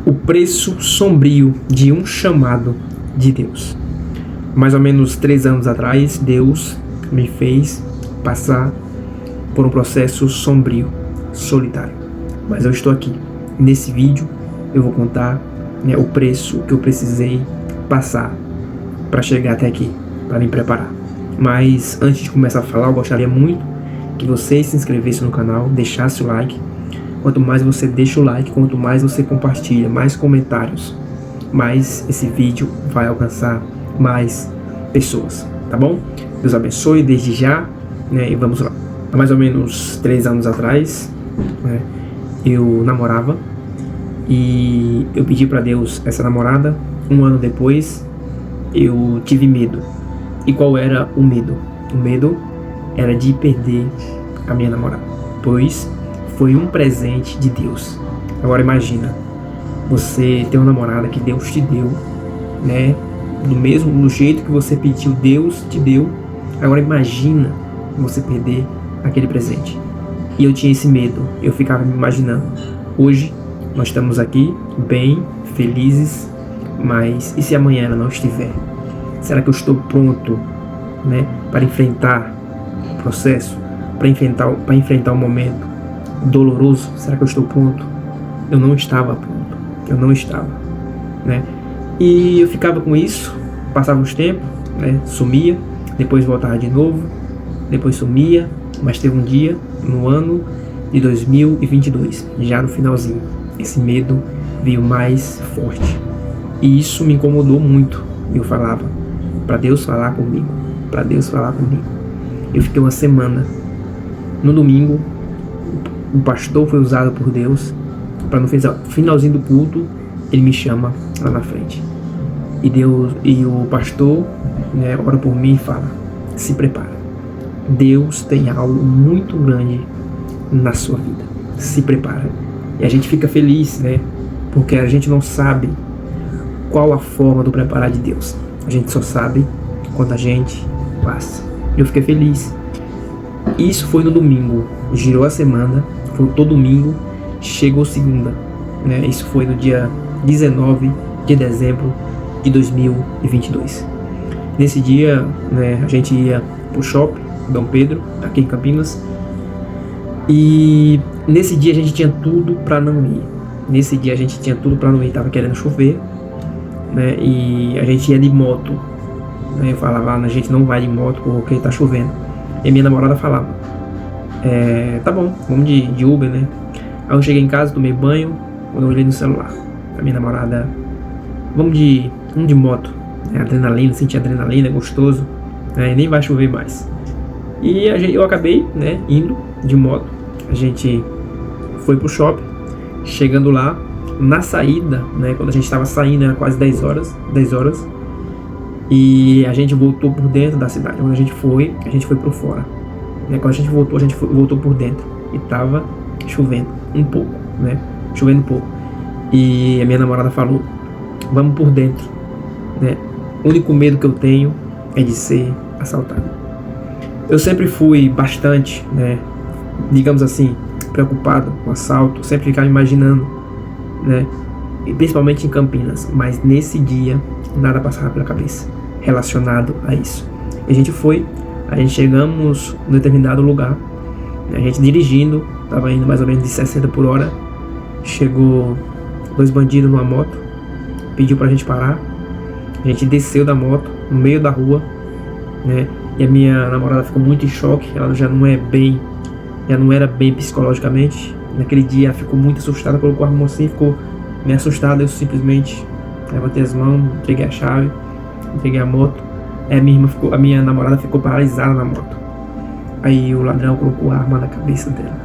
O preço sombrio de um chamado de Deus. Mais ou menos 3 anos atrás, Deus me fez passar por um processo sombrio, solitário. Mas eu estou aqui. Nesse vídeo eu vou contar, o preço que eu precisei passar para chegar até aqui, para me preparar. Mas antes de começar a falar, eu gostaria muito que você se inscrevesse no canal, deixasse o like. Quanto mais você deixa o like, quanto mais você compartilha, mais comentários, mais esse vídeo vai alcançar mais pessoas, tá bom? Deus abençoe desde já, e vamos lá. Há mais ou menos 3 anos atrás, eu namorava e eu pedi para Deus essa namorada. 1 ano depois, eu tive medo. E qual era o medo? O medo era de perder a minha namorada, pois foi um presente de Deus. Agora imagina, você tem uma namorada que Deus te deu, do jeito que você pediu, Deus te deu. Agora imagina você perder aquele presente. E eu tinha esse medo, eu ficava me imaginando. Hoje nós estamos aqui, bem, felizes, mas e se amanhã ela não estiver? Será que eu estou pronto, para enfrentar o processo, para enfrentar o momento doloroso? Será que eu estou pronto? Eu não estava pronto, eu não estava, E eu ficava com isso, passava uns tempos, sumia, depois voltava de novo, depois sumia, mas teve um dia, no ano de 2022, já no finalzinho, esse medo veio mais forte, e isso me incomodou muito. Eu falava para Deus falar comigo, para Deus falar comigo. Eu fiquei uma semana. No domingo, o pastor foi usado por Deus para no finalzinho do culto ele me chama lá na frente. E o pastor, ora por mim e fala: se prepara. Deus tem algo muito grande na sua vida. Se prepara. E a gente fica feliz, porque a gente não sabe qual a forma do preparar de Deus. A gente só sabe quando a gente passa. Eu fiquei feliz. Isso foi no domingo. Girou a semana. Voltou domingo. Chegou segunda. Isso foi no dia 19 de dezembro de 2022. Nesse dia, a gente ia pro shopping Dom Pedro, aqui em Campinas. E nesse dia a gente tinha tudo para não ir. Tava querendo chover, e a gente ia de moto, eu falava: a gente não vai de moto porque tá chovendo. E minha namorada falava: tá bom, vamos de Uber, Aí eu cheguei em casa, tomei banho, quando eu olhei no celular, a minha namorada: vamos de moto, adrenalina, senti adrenalina, é gostoso, nem vai chover mais. E eu acabei, indo de moto. A gente foi pro shopping. Chegando lá, na saída, quando a gente estava saindo, era quase 10 horas, e a gente voltou por dentro da cidade. Quando a gente foi por fora, quando a gente voltou por dentro, e tava chovendo um pouco, e a minha namorada falou: vamos por dentro, O único medo que eu tenho é de ser assaltado. Eu sempre fui bastante, digamos assim, preocupado com assalto, sempre ficava imaginando, e principalmente em Campinas, mas nesse dia nada passava pela cabeça relacionado a isso. E a gente chegamos em determinado lugar, a gente dirigindo, estava indo mais ou menos de 60 por hora, chegou 2 bandidos numa moto, pediu pra gente parar, a gente desceu da moto no meio da rua, e a minha namorada ficou muito em choque. Ela já não era bem psicologicamente. Naquele dia ela ficou muito assustada, colocou a mão assim, ficou meio assustada. Eu simplesmente levantei as mãos, entreguei a chave, entreguei a moto. A minha namorada ficou paralisada na moto. Aí o ladrão colocou a arma na cabeça dela.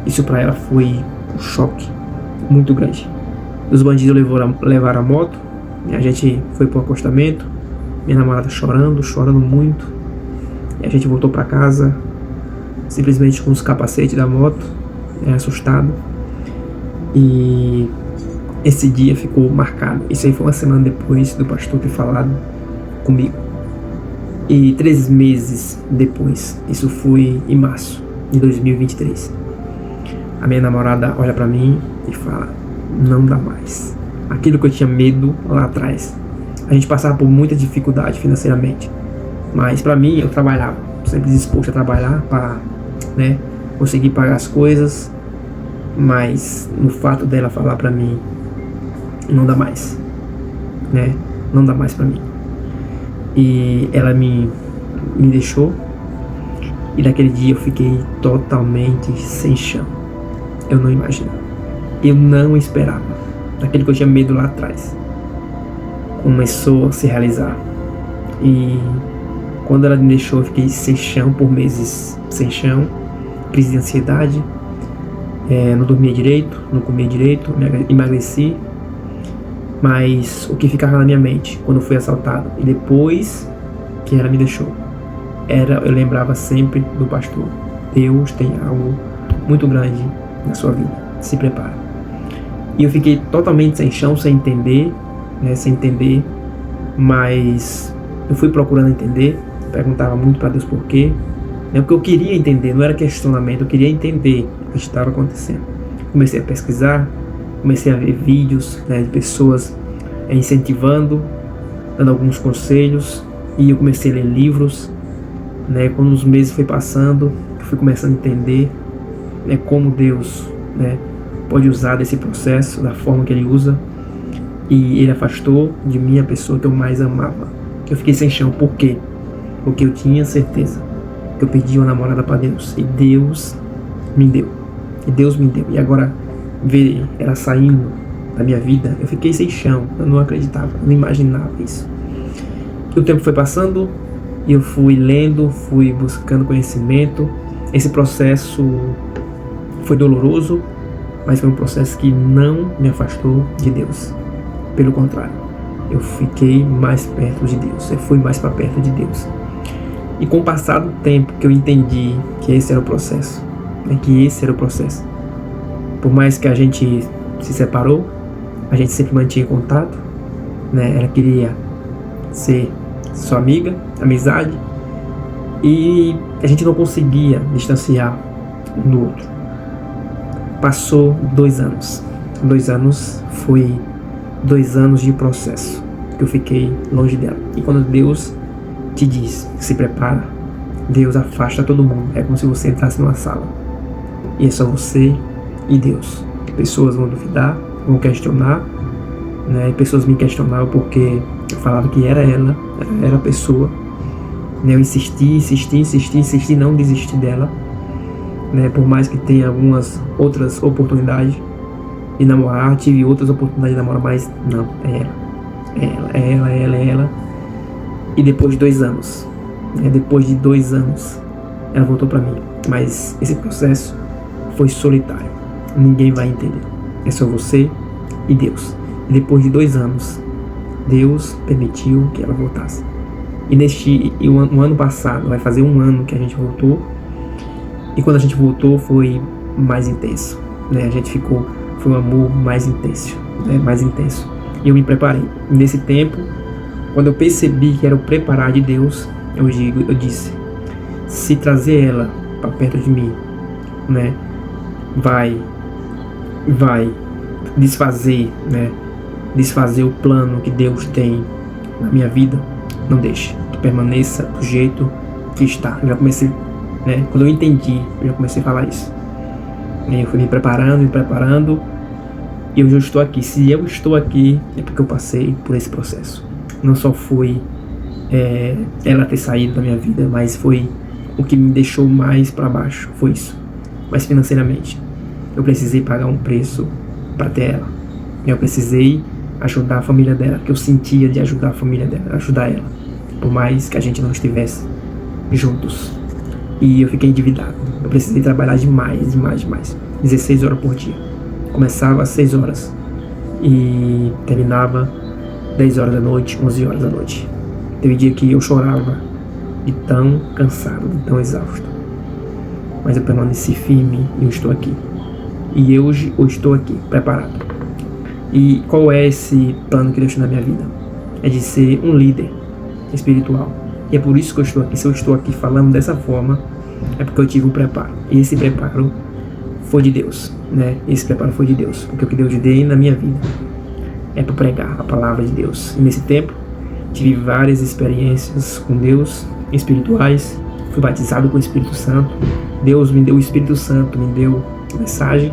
Isso pra ela foi um choque muito grande. Os bandidos levaram a moto, e a gente foi pro acostamento. Minha namorada chorando muito. E a gente voltou pra casa, simplesmente com os capacetes da moto, assustado. E esse dia ficou marcado. Isso aí foi uma semana depois do pastor ter falado comigo. E 3 meses depois, isso foi em março de 2023, a minha namorada olha pra mim e fala: não dá mais, aquilo que eu tinha medo lá atrás. A gente passava por muita dificuldade financeiramente, mas para mim eu trabalhava, sempre disposto a trabalhar para, né, conseguir pagar as coisas, mas no fato dela falar para mim, não dá mais, né, não dá mais para mim, e ela me deixou, e naquele dia eu fiquei totalmente sem chão. Eu não imaginava, eu não esperava, aquilo que eu tinha medo lá atrás começou a se realizar. E quando ela me deixou, eu fiquei sem chão por meses, sem chão, crise de ansiedade, não dormia direito, não comia direito, emagreci. Mas o que ficava na minha mente quando eu fui assaltado e depois que ela me deixou, eu lembrava sempre do pastor: Deus tem algo muito grande na sua vida, se prepara. E eu fiquei totalmente sem chão, sem entender, mas eu fui procurando entender, perguntava muito para Deus por quê, porque eu queria entender, não era questionamento, eu queria entender o que estava acontecendo. Comecei a pesquisar, comecei a ver vídeos, de pessoas incentivando, dando alguns conselhos, e eu comecei a ler livros, quando os meses foi passando, eu fui começando a entender como Deus pode usar desse processo, da forma que Ele usa. E Ele afastou de mim a pessoa que eu mais amava. Eu fiquei sem chão. Por quê? Porque eu tinha certeza que eu perdi uma namorada para Deus. E Deus me deu. E agora, ver ela saindo da minha vida, eu fiquei sem chão. Eu não acreditava, eu não imaginava isso. E o tempo foi passando, e eu fui lendo, fui buscando conhecimento. Esse processo foi doloroso, mas foi um processo que não me afastou de Deus. Pelo contrário, eu fiquei mais perto de Deus, eu fui mais para perto de Deus. E com o passar do tempo que eu entendi que esse era o processo, por mais que a gente se separou, a gente sempre mantinha contato, ela queria ser sua amiga, amizade, e a gente não conseguia distanciar um do outro. Passou 2 anos. 2 anos foi 2 anos de processo que eu fiquei longe dela. E quando Deus te diz, se prepara, Deus afasta todo mundo. É como se você entrasse numa sala e é só você e Deus. Pessoas vão duvidar, vão questionar, e pessoas me questionavam porque eu falava que era ela, era a pessoa. Eu insisti, não desisti dela, por mais que tenha algumas outras oportunidades de namorar, tive outras oportunidades de namorar, mas não, é ela. E depois de 2 anos, ela voltou pra mim, mas esse processo foi solitário, ninguém vai entender, é só você e Deus. E depois de 2 anos, Deus permitiu que ela voltasse. E no ano passado, vai fazer 1 ano que a gente voltou, e quando a gente voltou foi mais intenso, foi um amor mais intenso, E eu me preparei. E nesse tempo, quando eu percebi que era o preparar de Deus, eu disse: se trazer ela para perto de mim, vai desfazer o plano que Deus tem na minha vida, não deixe, que permaneça do jeito que está. Eu já comecei, quando eu entendi, eu já comecei a falar isso. Eu fui me preparando, e hoje eu estou aqui. Se eu estou aqui, é porque eu passei por esse processo. Não só foi ela ter saído da minha vida, mas foi o que me deixou mais para baixo, foi isso. Mas financeiramente, eu precisei pagar um preço para ter ela. Eu precisei ajudar a família dela, que eu sentia de ajudar a família dela, ajudar ela, por mais que a gente não estivesse juntos. E eu fiquei endividado. Eu precisei trabalhar demais. 16 horas por dia. Começava às 6 horas e terminava 10 horas da noite, 11 horas da noite. Teve dia que eu chorava de tão cansado, de tão exausto. Mas eu permaneci firme e eu estou aqui. E hoje eu estou aqui, preparado. E qual é esse plano que Deus tem na minha vida? É de ser um líder espiritual. E é por isso que eu estou aqui. Se eu estou aqui falando dessa forma, é porque eu tive um preparo. E esse preparo foi de Deus, Esse preparo foi de Deus. Porque o que Deus deu na minha vida é para pregar a palavra de Deus. E nesse tempo, tive várias experiências com Deus, espirituais. Fui batizado com o Espírito Santo. Deus me deu o Espírito Santo, me deu mensagem.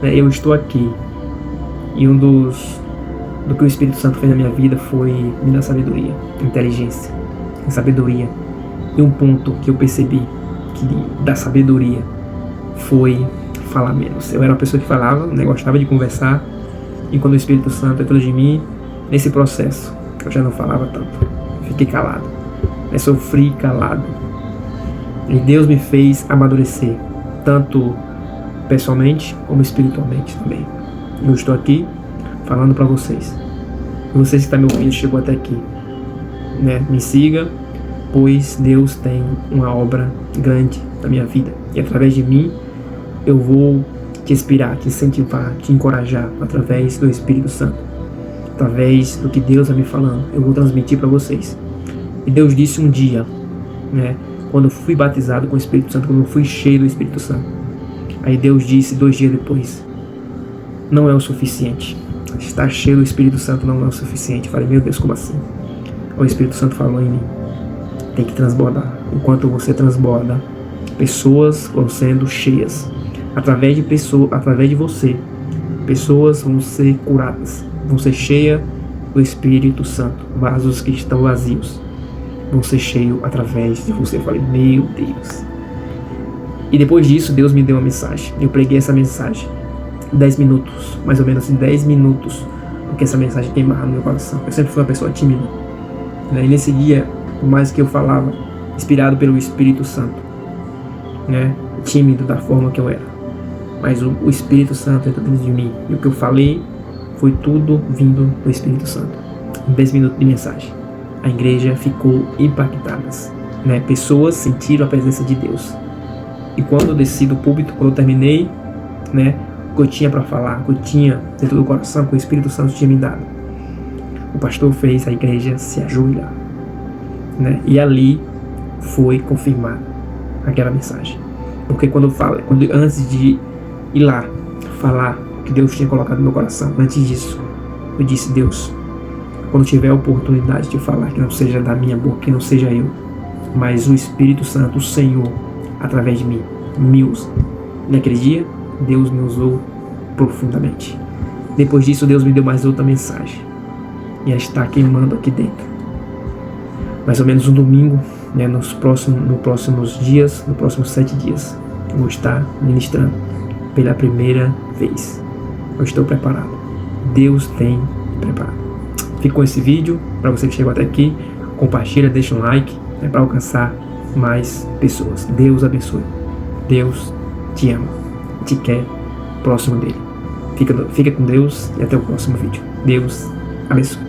Eu estou aqui. E do que o Espírito Santo fez na minha vida foi me dar sabedoria, inteligência, sabedoria. E um ponto que eu percebi que da sabedoria foi falar menos. Eu era uma pessoa que falava, gostava de conversar. E quando o Espírito Santo entrou de mim, nesse processo, eu já não falava tanto. Fiquei calado. Sofri calado. E Deus me fez amadurecer, tanto pessoalmente como espiritualmente também. Eu estou aqui falando para vocês. Vocês que estão me ouvindo, chegou até aqui. Me siga, pois Deus tem uma obra grande na minha vida. E através de mim, eu vou te inspirar, te incentivar, te encorajar através do Espírito Santo. Através do que Deus vai me falando, eu vou transmitir para vocês. E Deus disse um dia, quando eu fui batizado com o Espírito Santo, quando eu fui cheio do Espírito Santo. Aí Deus disse 2 dias depois, não é o suficiente. Estar cheio do Espírito Santo não é o suficiente. Eu falei, meu Deus, como assim? O Espírito Santo falou em mim, tem que transbordar. Enquanto você transborda, pessoas vão sendo cheias. Através de você, pessoas vão ser curadas, vão ser cheias do Espírito Santo. Vasos que estão vazios vão ser cheios através de você. Eu falei, meu Deus. E depois disso, Deus me deu uma mensagem. Eu preguei essa mensagem 10 minutos, mais ou menos 10 minutos, porque essa mensagem queimava no meu coração. Eu sempre fui uma pessoa tímida. E nesse dia, por mais que eu falava, inspirado pelo Espírito Santo, tímido da forma que eu era, mas o Espírito Santo entrou dentro de mim. E o que eu falei foi tudo vindo do Espírito Santo. 10 minutos de mensagem. A igreja ficou impactada. Pessoas sentiram a presença de Deus. E quando eu desci do púlpito, quando eu terminei, o que eu tinha para falar, o que eu tinha dentro do coração, que o Espírito Santo tinha me dado, o pastor fez a igreja se ajoelhar. E ali foi confirmada aquela mensagem. Porque antes de ir lá falar o que Deus tinha colocado no meu coração, antes disso, eu disse, Deus, quando tiver a oportunidade de falar, que não seja da minha boca, que não seja eu, mas o Espírito Santo, o Senhor, através de mim, me usa. Naquele dia, Deus me usou profundamente. Depois disso, Deus me deu mais outra mensagem. E ela está queimando aqui dentro. Mais ou menos um domingo, nos próximos dias, nos próximos 7 dias, eu vou estar ministrando pela primeira vez. Eu estou preparado. Deus tem me preparado. Fica com esse vídeo. Para você que chegou até aqui, compartilha, deixa um like, para alcançar mais pessoas. Deus abençoe. Deus te ama. Te quer próximo dele. Fica com Deus e até o próximo vídeo. Deus abençoe.